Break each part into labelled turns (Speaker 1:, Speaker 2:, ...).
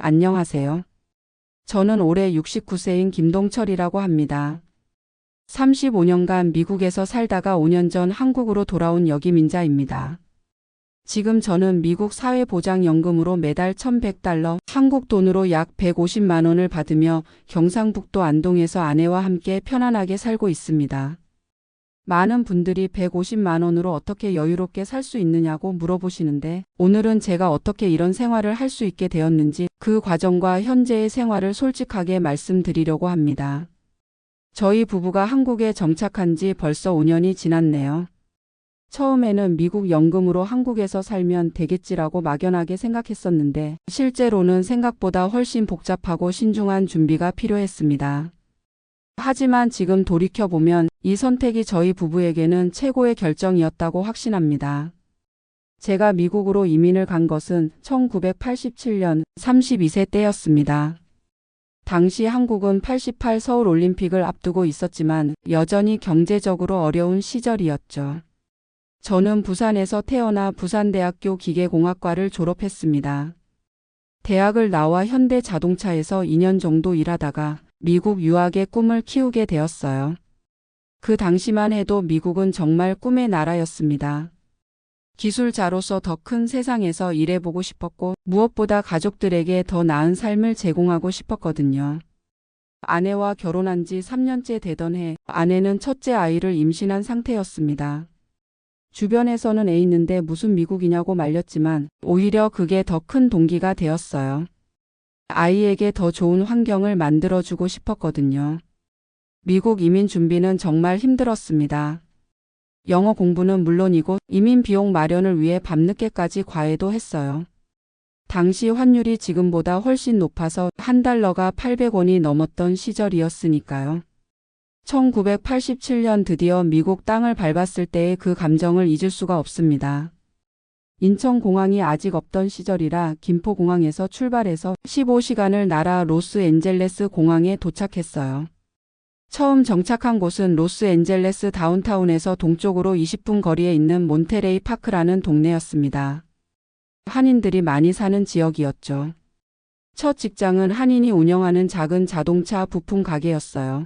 Speaker 1: 안녕하세요. 저는 올해 69세인 김동철이라고 합니다. 35년간 미국에서 살다가 5년 전 한국으로 돌아온 여기민자입니다. 지금 저는 미국 사회보장연금으로 매달 $1,100, 한국 돈으로 약 150만 원을 받으며 경상북도 안동에서 아내와 함께 편안하게 살고 있습니다. 많은 분들이 150만 원으로 어떻게 여유롭게 살 수 있느냐고 물어보시는데, 오늘은 제가 어떻게 이런 생활을 할 수 있게 되었는지 그 과정과 현재의 생활을 솔직하게 말씀드리려고 합니다. 저희 부부가 한국에 정착한 지 벌써 5년이 지났네요. 처음에는 미국 연금으로 한국에서 살면 되겠지라고 막연하게 생각했었는데, 실제로는 생각보다 훨씬 복잡하고 신중한 준비가 필요했습니다. 하지만 지금 돌이켜보면 이 선택이 저희 부부에게는 최고의 결정이었다고 확신합니다. 제가 미국으로 이민을 간 것은 1987년 32세 때였습니다. 당시 한국은 88 서울올림픽을 앞두고 있었지만 여전히 경제적으로 어려운 시절이었죠. 저는 부산에서 태어나 부산대학교 기계공학과를 졸업했습니다. 대학을 나와 현대자동차에서 2년 정도 일하다가 미국 유학의 꿈을 키우게 되었어요. 그 당시만 해도 미국은 정말 꿈의 나라였습니다. 기술자로서 더 큰 세상에서 일해보고 싶었고 무엇보다 가족들에게 더 나은 삶을 제공하고 싶었거든요. 아내와 결혼한 지 3년째 되던 해 아내는 첫째 아이를 임신한 상태였습니다. 주변에서는 애 있는데 무슨 미국이냐고 말렸지만 오히려 그게 더 큰 동기가 되었어요. 아이에게 더 좋은 환경을 만들어주고 싶었거든요. 미국 이민 준비는 정말 힘들었습니다. 영어 공부는 물론이고 이민 비용 마련을 위해 밤늦게까지 과외도 했어요. 당시 환율이 지금보다 훨씬 높아서 $1가 800원이 넘었던 시절이었으니까요. 1987년 드디어 미국 땅을 밟았을 때의 그 감정을 잊을 수가 없습니다. 인천공항이 아직 없던 시절이라 김포공항에서 출발해서 15시간을 날아 로스앤젤레스 공항에 도착했어요. 처음 정착한 곳은 로스앤젤레스 다운타운에서 동쪽으로 20분 거리에 있는 몬테레이 파크라는 동네였습니다. 한인들이 많이 사는 지역이었죠. 첫 직장은 한인이 운영하는 작은 자동차 부품 가게였어요.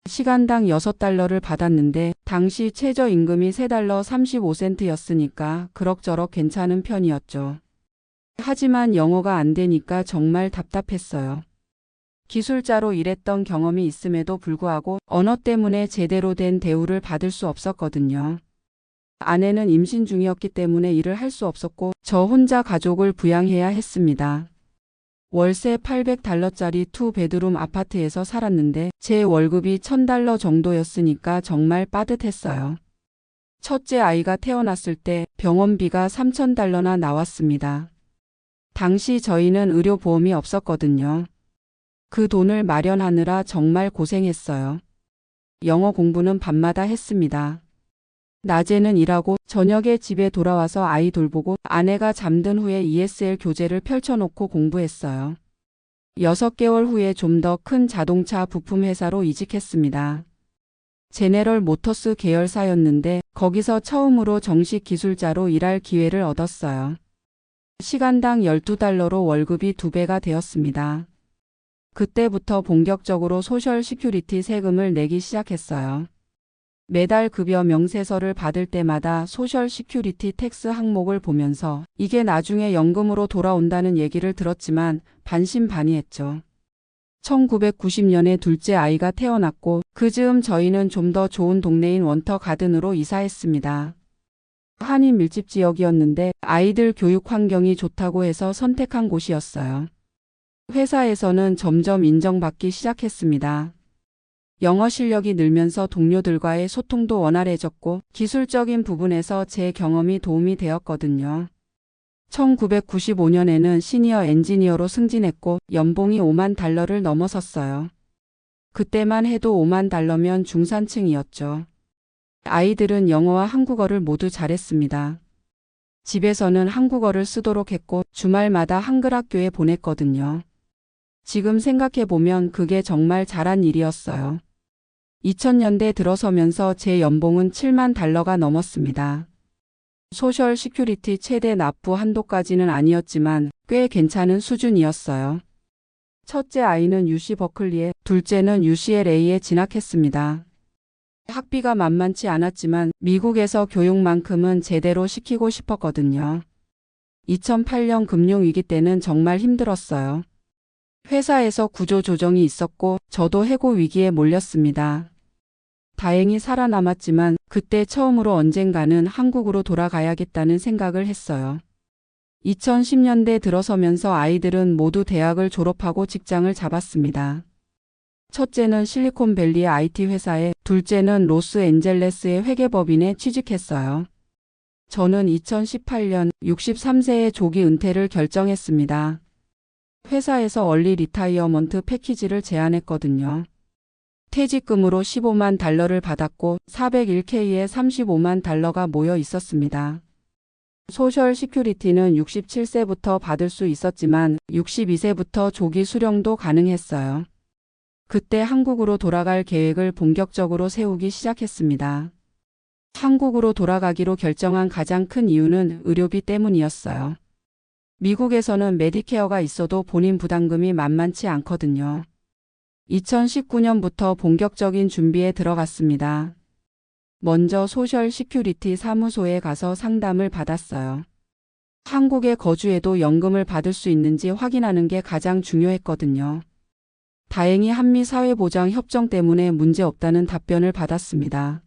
Speaker 1: 시간당 $6를 받았는데 당시 최저임금이 $3 35센트였으니까 그럭저럭 괜찮은 편이었죠. 하지만 영어가 안 되니까 정말 답답했어요. 기술자로 일했던 경험이 있음에도 불구하고 언어 때문에 제대로 된 대우를 받을 수 없었거든요. 아내는 임신 중이었기 때문에 일을 할 수 없었고 저 혼자 가족을 부양해야 했습니다. 월세 $800짜리 2베드룸 아파트에서 살았는데 제 월급이 $1,000 정도였으니까 정말 빠듯했어요. 첫째 아이가 태어났을 때 병원비가 $3,000나 나왔습니다. 당시 저희는 의료보험이 없었거든요. 그 돈을 마련하느라 정말 고생했어요. 영어 공부는 밤마다 했습니다. 낮에는 일하고 저녁에 집에 돌아와서 아이 돌보고 아내가 잠든 후에 ESL 교재를 펼쳐놓고 공부했어요. 6개월 후에 좀 더 큰 자동차 부품 회사로 이직했습니다. 제네럴 모터스 계열사였는데 거기서 처음으로 정식 기술자로 일할 기회를 얻었어요. 시간당 $12로 월급이 2배가 되었습니다. 그때부터 본격적으로 소셜 시큐리티 세금을 내기 시작했어요. 매달 급여 명세서를 받을 때마다 소셜 시큐리티 텍스 항목을 보면서 이게 나중에 연금으로 돌아온다는 얘기를 들었지만 반신반의했죠. 1990년에 둘째 아이가 태어났고 그 즈음 저희는 좀 더 좋은 동네인 원터 가든으로 이사했습니다. 한인 밀집 지역이었는데 아이들 교육 환경이 좋다고 해서 선택한 곳이었어요. 회사에서는 점점 인정받기 시작했습니다. 영어 실력이 늘면서 동료들과의 소통도 원활해졌고 기술적인 부분에서 제 경험이 도움이 되었거든요. 1995년에는 시니어 엔지니어로 승진했고 연봉이 $50,000를 넘어섰어요. 그때만 해도 $50,000면 중산층이었죠. 아이들은 영어와 한국어를 모두 잘했습니다. 집에서는 한국어를 쓰도록 했고 주말마다 한글 학교에 보냈거든요. 지금 생각해보면 그게 정말 잘한 일이었어요. 2000년대 들어서면서 제 연봉은 $70,000가 넘었습니다. 소셜 시큐리티 최대 납부 한도까지는 아니었지만 꽤 괜찮은 수준이었어요. 첫째 아이는 UC 버클리에, 둘째는 UCLA에 진학했습니다. 학비가 만만치 않았지만 미국에서 교육만큼은 제대로 시키고 싶었거든요. 2008년 금융위기 때는 정말 힘들었어요. 회사에서 구조조정이 있었고 저도 해고 위기에 몰렸습니다. 다행히 살아남았지만 그때 처음으로 언젠가는 한국으로 돌아가야겠다는 생각을 했어요. 2010년대 들어서면서 아이들은 모두 대학을 졸업하고 직장을 잡았습니다. 첫째는 실리콘밸리의 IT 회사에, 둘째는 로스앤젤레스의 회계법인에 취직했어요. 저는 2018년 63세의 조기 은퇴를 결정했습니다. 회사에서 얼리 리타이어먼트 패키지를 제안했거든요. 퇴직금으로 15만 달러를 받았고 401K에 35만 달러가 모여 있었습니다. 소셜 시큐리티는 67세부터 받을 수 있었지만 62세부터 조기 수령도 가능했어요. 그때 한국으로 돌아갈 계획을 본격적으로 세우기 시작했습니다. 한국으로 돌아가기로 결정한 가장 큰 이유는 의료비 때문이었어요. 미국에서는 메디케어가 있어도 본인 부담금이 만만치 않거든요. 2019년부터 본격적인 준비에 들어갔습니다. 먼저 소셜 시큐리티 사무소에 가서 상담을 받았어요. 한국에 거주해도 연금을 받을 수 있는지 확인하는 게 가장 중요했거든요. 다행히 한미사회보장협정 때문에 문제 없다는 답변을 받았습니다.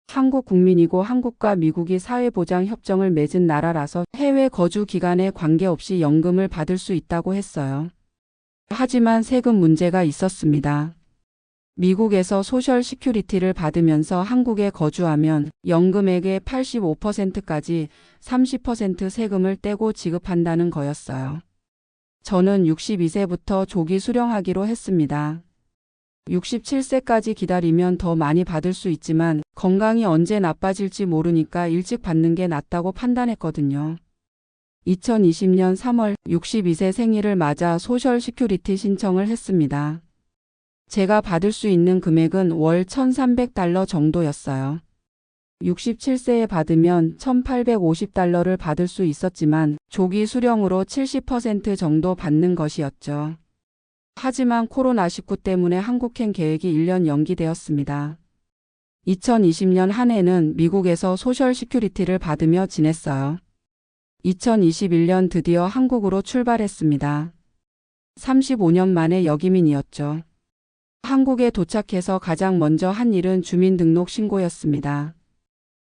Speaker 1: 한국 국민이고 한국과 미국이 사회보장협정을 맺은 나라라서 해외 거주 기간에 관계없이 연금을 받을 수 있다고 했어요. 하지만 세금 문제가 있었습니다. 미국에서 소셜 시큐리티를 받으면서 한국에 거주하면 연금액의 85%까지 30% 세금을 떼고 지급한다는 거였어요. 저는 62세부터 조기 수령하기로 했습니다. 67세까지 기다리면 더 많이 받을 수 있지만 건강이 언제 나빠질지 모르니까 일찍 받는 게 낫다고 판단했거든요. 2020년 3월 62세 생일을 맞아 소셜 시큐리티 신청을 했습니다. 제가 받을 수 있는 금액은 월 1,300달러 정도였어요. 67세에 받으면 1,850달러를 받을 수 있었지만 조기 수령으로 70% 정도 받는 것이었죠. 하지만 코로나19 때문에 한국행 계획이 1년 연기되었습니다. 2020년 한 해는 미국에서 소셜 시큐리티를 받으며 지냈어요. 2021년 드디어 한국으로 출발했습니다. 35년 만에 역이민이었죠. 한국에 도착해서 가장 먼저 한 일은 주민등록 신고였습니다.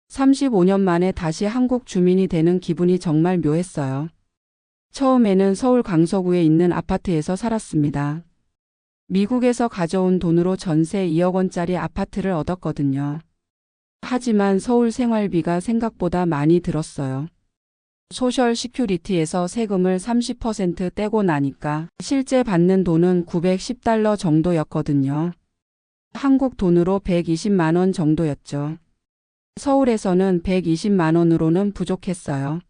Speaker 1: 35년 만에 다시 한국 주민이 되는 기분이 정말 묘했어요. 처음에는 서울 강서구에 있는 아파트에서 살았습니다. 미국에서 가져온 돈으로 전세 2억 원짜리 아파트를 얻었거든요. 하지만 서울 생활비가 생각보다 많이 들었어요. 소셜 시큐리티에서 세금을 30% 떼고 나니까 실제 받는 돈은 910달러 정도였거든요. 한국 돈으로 120만 원 정도였죠. 서울에서는 120만 원으로는 부족했어요.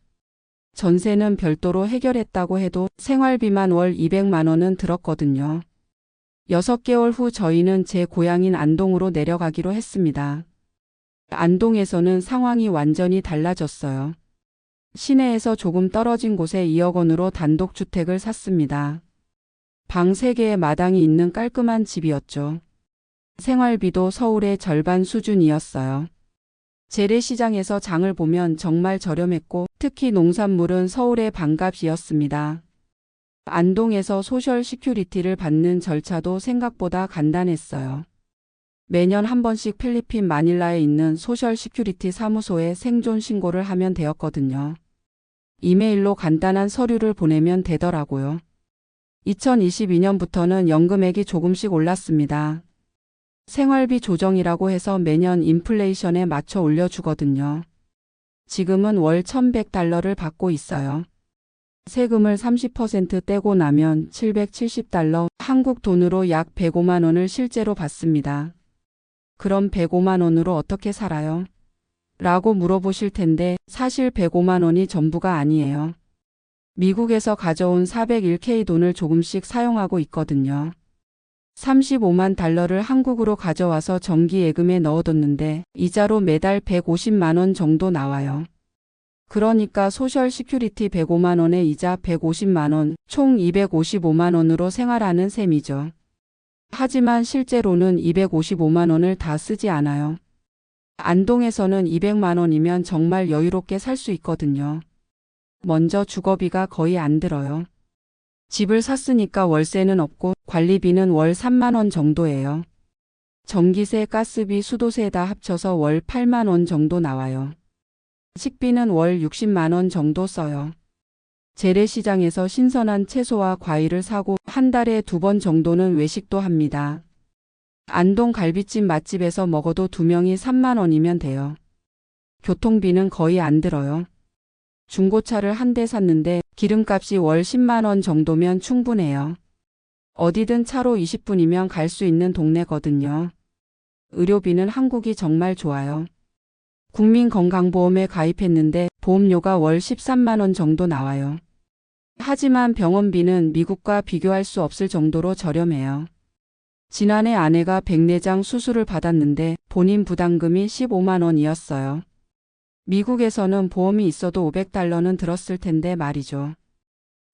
Speaker 1: 전세는 별도로 해결했다고 해도 생활비만 월 200만 원은 들었거든요. 6개월 후 저희는 제 고향인 안동으로 내려가기로 했습니다. 안동에서는 상황이 완전히 달라졌어요. 시내에서 조금 떨어진 곳에 2억 원으로 단독주택을 샀습니다. 방 3개의 마당이 있는 깔끔한 집이었죠. 생활비도 서울의 절반 수준이었어요. 재래시장에서 장을 보면 정말 저렴했고 특히 농산물은 서울의 반값이었습니다. 안동에서 소셜 시큐리티를 받는 절차도 생각보다 간단했어요. 매년 한 번씩 필리핀 마닐라에 있는 소셜 시큐리티 사무소에 생존 신고를 하면 되었거든요. 이메일로 간단한 서류를 보내면 되더라고요. 2022년부터는 연금액이 조금씩 올랐습니다. 생활비 조정이라고 해서 매년 인플레이션에 맞춰 올려주거든요. 지금은 월 1,100달러를 받고 있어요. 세금을 30% 떼고 나면 770달러, 한국 돈으로 약 105만 원을 실제로 받습니다. 그럼 105만 원으로 어떻게 살아요? 라고 물어보실 텐데 사실 105만 원이 전부가 아니에요. 미국에서 가져온 401K 돈을 조금씩 사용하고 있거든요. 35만 달러를 한국으로 가져와서 정기 예금에 넣어뒀는데 이자로 매달 150만 원 정도 나와요. 그러니까 소셜 시큐리티 105만 원에 이자 150만 원, 총 255만 원으로 생활하는 셈이죠. 하지만 실제로는 255만 원을 다 쓰지 않아요. 안동에서는 200만 원이면 정말 여유롭게 살 수 있거든요. 먼저 주거비가 거의 안 들어요. 집을 샀으니까 월세는 없고 관리비는 월 3만 원 정도예요. 전기세, 가스비, 수도세 다 합쳐서 월 8만 원 정도 나와요. 식비는 월 60만 원 정도 써요. 재래시장에서 신선한 채소와 과일을 사고 한 달에 2번 정도는 외식도 합니다. 안동 갈비찜 맛집에서 먹어도 2명이 3만 원이면 돼요. 교통비는 거의 안 들어요. 중고차를 한 대 샀는데 기름값이 월 10만 원 정도면 충분해요. 어디든 차로 20분이면 갈 수 있는 동네거든요. 의료비는 한국이 정말 좋아요. 국민건강보험에 가입했는데 보험료가 월 13만 원 정도 나와요. 하지만 병원비는 미국과 비교할 수 없을 정도로 저렴해요. 지난해 아내가 백내장 수술을 받았는데 본인 부담금이 15만 원이었어요. 미국에서는 보험이 있어도 $500는 들었을 텐데 말이죠.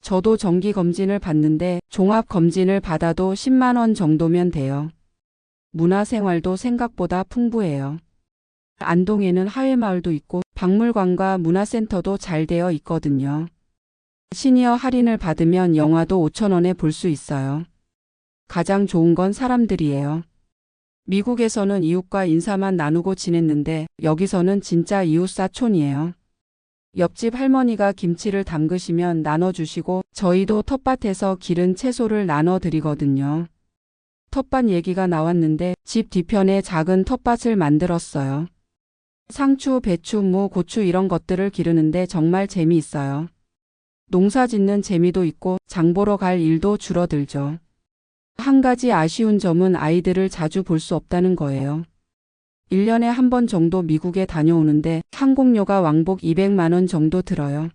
Speaker 1: 저도 정기검진을 받는데 종합검진을 받아도 10만 원 정도면 돼요. 문화생활도 생각보다 풍부해요. 안동에는 하회마을도 있고 박물관과 문화센터도 잘 되어 있거든요. 시니어 할인을 받으면 영화도 5천 원에 볼 수 있어요. 가장 좋은 건 사람들이에요. 미국에서는 이웃과 인사만 나누고 지냈는데 여기서는 진짜 이웃사촌이에요. 옆집 할머니가 김치를 담그시면 나눠주시고 저희도 텃밭에서 기른 채소를 나눠드리거든요. 텃밭 얘기가 나왔는데 집 뒤편에 작은 텃밭을 만들었어요. 상추, 배추, 무, 고추 이런 것들을 기르는데 정말 재미있어요. 농사 짓는 재미도 있고 장 보러 갈 일도 줄어들죠. 한 가지 아쉬운 점은 아이들을 자주 볼 수 없다는 거예요. 1년에 한 번 정도 미국에 다녀오는데 항공료가 왕복 200만 원 정도 들어요.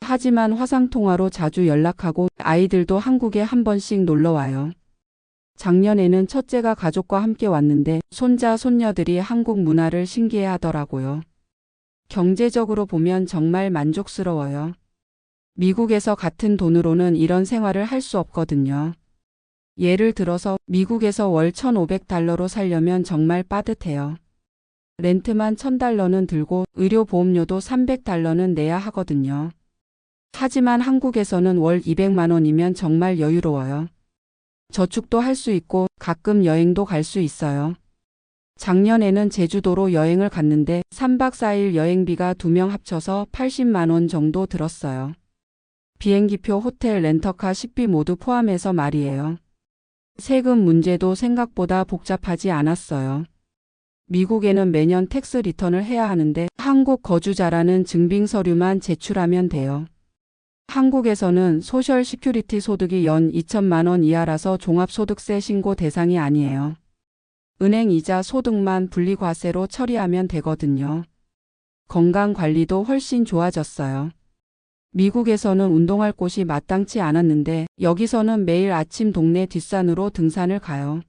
Speaker 1: 하지만 화상통화로 자주 연락하고 아이들도 한국에 한 번씩 놀러 와요. 작년에는 첫째가 가족과 함께 왔는데 손자, 손녀들이 한국 문화를 신기해 하더라고요. 경제적으로 보면 정말 만족스러워요. 미국에서 같은 돈으로는 이런 생활을 할 수 없거든요. 예를 들어서 미국에서 월 $1,500로 살려면 정말 빠듯해요. 렌트만 $1,000는 들고 의료보험료도 $300는 내야 하거든요. 하지만 한국에서는 월 200만 원이면 정말 여유로워요. 저축도 할 수 있고 가끔 여행도 갈 수 있어요. 작년에는 제주도로 여행을 갔는데 3박 4일 여행비가 2명 합쳐서 80만 원 정도 들었어요. 비행기표, 호텔, 렌터카, 식비 모두 포함해서 말이에요. 세금 문제도 생각보다 복잡하지 않았어요. 미국에는 매년 텍스 리턴을 해야 하는데 한국 거주자라는 증빙 서류만 제출하면 돼요. 한국에서는 소셜 시큐리티 소득이 연 2천만 원 이하라서 종합소득세 신고 대상이 아니에요. 은행 이자 소득만 분리과세로 처리하면 되거든요. 건강관리도 훨씬 좋아졌어요. 미국에서는 운동할 곳이 마땅치 않았는데 여기서는 매일 아침 동네 뒷산으로 등산을 가요.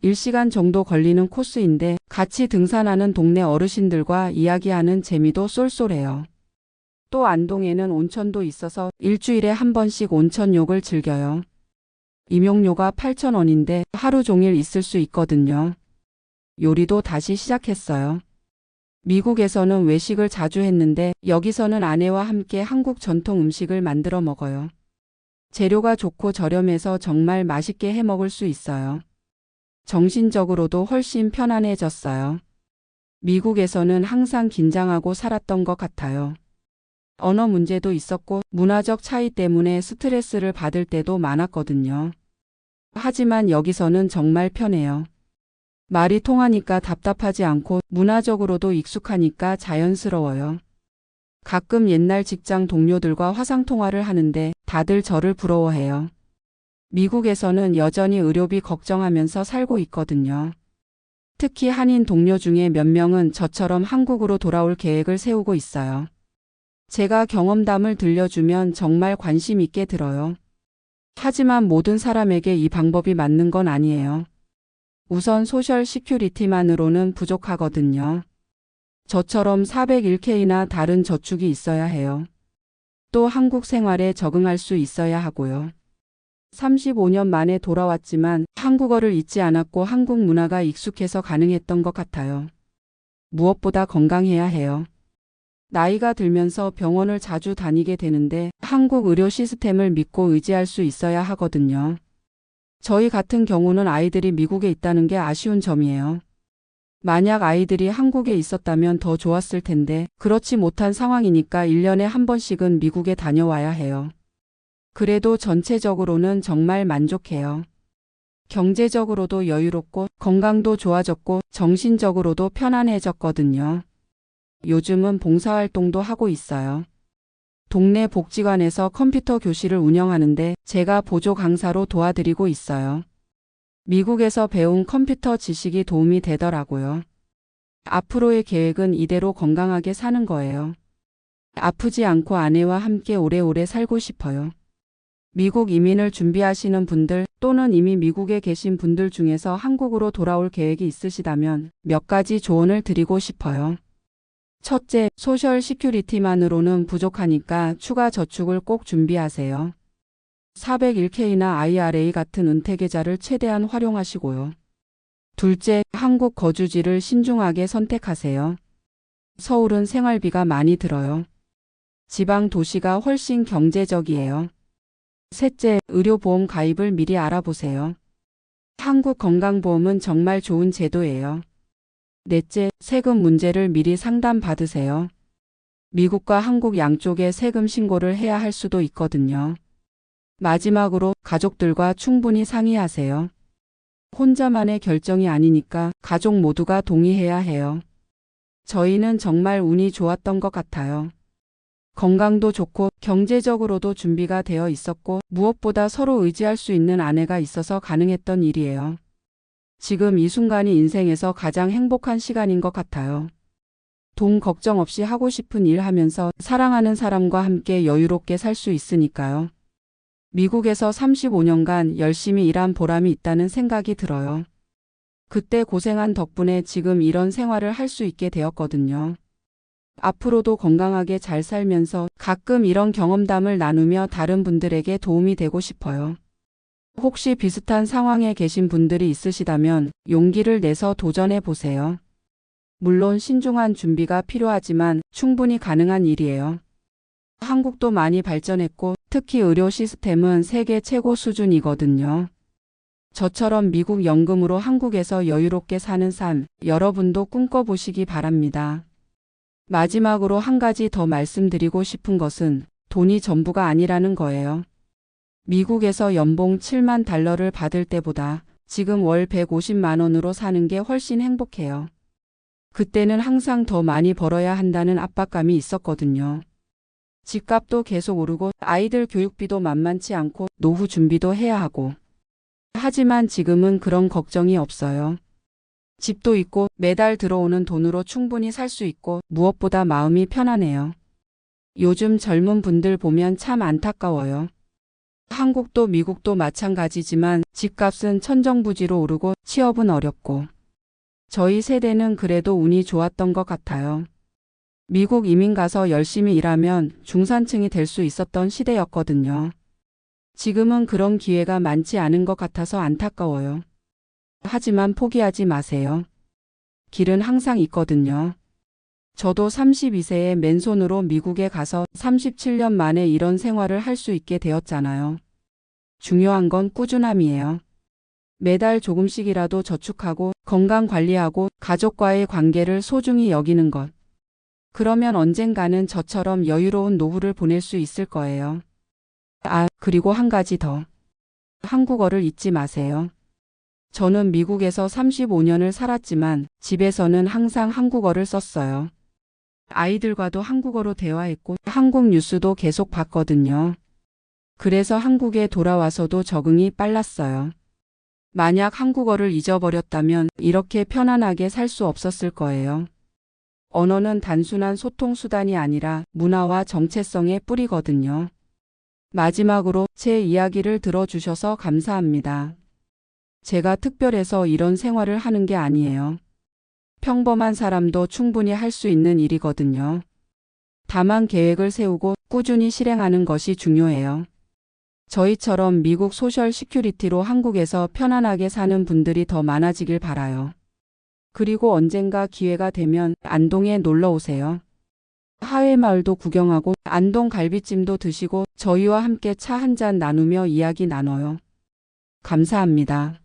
Speaker 1: 1시간 정도 걸리는 코스인데 같이 등산하는 동네 어르신들과 이야기하는 재미도 쏠쏠해요. 또 안동에는 온천도 있어서 일주일에 한 번씩 온천욕을 즐겨요. 임용료가 8,000원인데 하루 종일 있을 수 있거든요. 요리도 다시 시작했어요. 미국에서는 외식을 자주 했는데 여기서는 아내와 함께 한국 전통 음식을 만들어 먹어요. 재료가 좋고 저렴해서 정말 맛있게 해 먹을 수 있어요. 정신적으로도 훨씬 편안해졌어요. 미국에서는 항상 긴장하고 살았던 것 같아요. 언어 문제도 있었고 문화적 차이 때문에 스트레스를 받을 때도 많았거든요. 하지만 여기서는 정말 편해요. 말이 통하니까 답답하지 않고 문화적으로도 익숙하니까 자연스러워요. 가끔 옛날 직장 동료들과 화상통화를 하는데 다들 저를 부러워해요. 미국에서는 여전히 의료비 걱정하면서 살고 있거든요. 특히 한인 동료 중에 몇 명은 저처럼 한국으로 돌아올 계획을 세우고 있어요. 제가 경험담을 들려주면 정말 관심 있게 들어요. 하지만 모든 사람에게 이 방법이 맞는 건 아니에요. 우선 소셜 시큐리티만으로는 부족하거든요. 저처럼 401k나 다른 저축이 있어야 해요. 또 한국 생활에 적응할 수 있어야 하고요. 35년 만에 돌아왔지만 한국어를 잊지 않았고 한국 문화가 익숙해서 가능했던 것 같아요. 무엇보다 건강해야 해요. 나이가 들면서 병원을 자주 다니게 되는데 한국 의료 시스템을 믿고 의지할 수 있어야 하거든요. 저희 같은 경우는 아이들이 미국에 있다는 게 아쉬운 점이에요. 만약 아이들이 한국에 있었다면 더 좋았을 텐데 그렇지 못한 상황이니까 1년에 한 번씩은 미국에 다녀와야 해요. 그래도 전체적으로는 정말 만족해요. 경제적으로도 여유롭고 건강도 좋아졌고 정신적으로도 편안해졌거든요. 요즘은 봉사활동도 하고 있어요. 동네 복지관에서 컴퓨터 교실을 운영하는데 제가 보조 강사로 도와드리고 있어요. 미국에서 배운 컴퓨터 지식이 도움이 되더라고요. 앞으로의 계획은 이대로 건강하게 사는 거예요. 아프지 않고 아내와 함께 오래오래 살고 싶어요. 미국 이민을 준비하시는 분들 또는 이미 미국에 계신 분들 중에서 한국으로 돌아올 계획이 있으시다면 몇 가지 조언을 드리고 싶어요. 첫째, 소셜 시큐리티만으로는 부족하니까 추가 저축을 꼭 준비하세요. 401k나 IRA 같은 은퇴계좌를 최대한 활용하시고요. 둘째, 한국 거주지를 신중하게 선택하세요. 서울은 생활비가 많이 들어요. 지방 도시가 훨씬 경제적이에요. 셋째, 의료보험 가입을 미리 알아보세요. 한국 건강보험은 정말 좋은 제도예요. 넷째, 세금 문제를 미리 상담받으세요. 미국과 한국 양쪽에 세금 신고를 해야 할 수도 있거든요. 마지막으로 가족들과 충분히 상의하세요. 혼자만의 결정이 아니니까 가족 모두가 동의해야 해요. 저희는 정말 운이 좋았던 것 같아요. 건강도 좋고 경제적으로도 준비가 되어 있었고 무엇보다 서로 의지할 수 있는 아내가 있어서 가능했던 일이에요. 지금 이 순간이 인생에서 가장 행복한 시간인 것 같아요. 돈 걱정 없이 하고 싶은 일 하면서 사랑하는 사람과 함께 여유롭게 살 수 있으니까요. 미국에서 35년간 열심히 일한 보람이 있다는 생각이 들어요. 그때 고생한 덕분에 지금 이런 생활을 할 수 있게 되었거든요. 앞으로도 건강하게 잘 살면서 가끔 이런 경험담을 나누며 다른 분들에게 도움이 되고 싶어요. 혹시 비슷한 상황에 계신 분들이 있으시다면 용기를 내서 도전해 보세요. 물론 신중한 준비가 필요하지만 충분히 가능한 일이에요. 한국도 많이 발전했고 특히 의료 시스템은 세계 최고 수준이거든요. 저처럼 미국 연금으로 한국에서 여유롭게 사는 삶, 여러분도 꿈꿔보시기 바랍니다. 마지막으로 한 가지 더 말씀드리고 싶은 것은 돈이 전부가 아니라는 거예요. 미국에서 연봉 7만 달러를 받을 때보다 지금 월 150만 원으로 사는 게 훨씬 행복해요. 그때는 항상 더 많이 벌어야 한다는 압박감이 있었거든요. 집값도 계속 오르고 아이들 교육비도 만만치 않고 노후 준비도 해야 하고. 하지만 지금은 그런 걱정이 없어요. 집도 있고 매달 들어오는 돈으로 충분히 살 수 있고 무엇보다 마음이 편안해요. 요즘 젊은 분들 보면 참 안타까워요. 한국도 미국도 마찬가지지만 집값은 천정부지로 오르고 취업은 어렵고. 저희 세대는 그래도 운이 좋았던 것 같아요. 미국 이민 가서 열심히 일하면 중산층이 될 수 있었던 시대였거든요. 지금은 그런 기회가 많지 않은 것 같아서 안타까워요. 하지만 포기하지 마세요. 길은 항상 있거든요. 저도 32세에 맨손으로 미국에 가서 37년 만에 이런 생활을 할 수 있게 되었잖아요. 중요한 건 꾸준함이에요. 매달 조금씩이라도 저축하고 건강 관리하고 가족과의 관계를 소중히 여기는 것. 그러면 언젠가는 저처럼 여유로운 노후를 보낼 수 있을 거예요. 그리고 한 가지 더. 한국어를 잊지 마세요. 저는 미국에서 35년을 살았지만 집에서는 항상 한국어를 썼어요. 아이들과도 한국어로 대화했고 한국 뉴스도 계속 봤거든요. 그래서 한국에 돌아와서도 적응이 빨랐어요. 만약 한국어를 잊어버렸다면 이렇게 편안하게 살 수 없었을 거예요. 언어는 단순한 소통 수단이 아니라 문화와 정체성의 뿌리거든요. 마지막으로 제 이야기를 들어주셔서 감사합니다. 제가 특별해서 이런 생활을 하는 게 아니에요. 평범한 사람도 충분히 할 수 있는 일이거든요. 다만 계획을 세우고 꾸준히 실행하는 것이 중요해요. 저희처럼 미국 소셜 시큐리티로 한국에서 편안하게 사는 분들이 더 많아지길 바라요. 그리고 언젠가 기회가 되면 안동에 놀러 오세요. 하회마을도 구경하고 안동 갈비찜도 드시고 저희와 함께 차 한잔 나누며 이야기 나눠요. 감사합니다.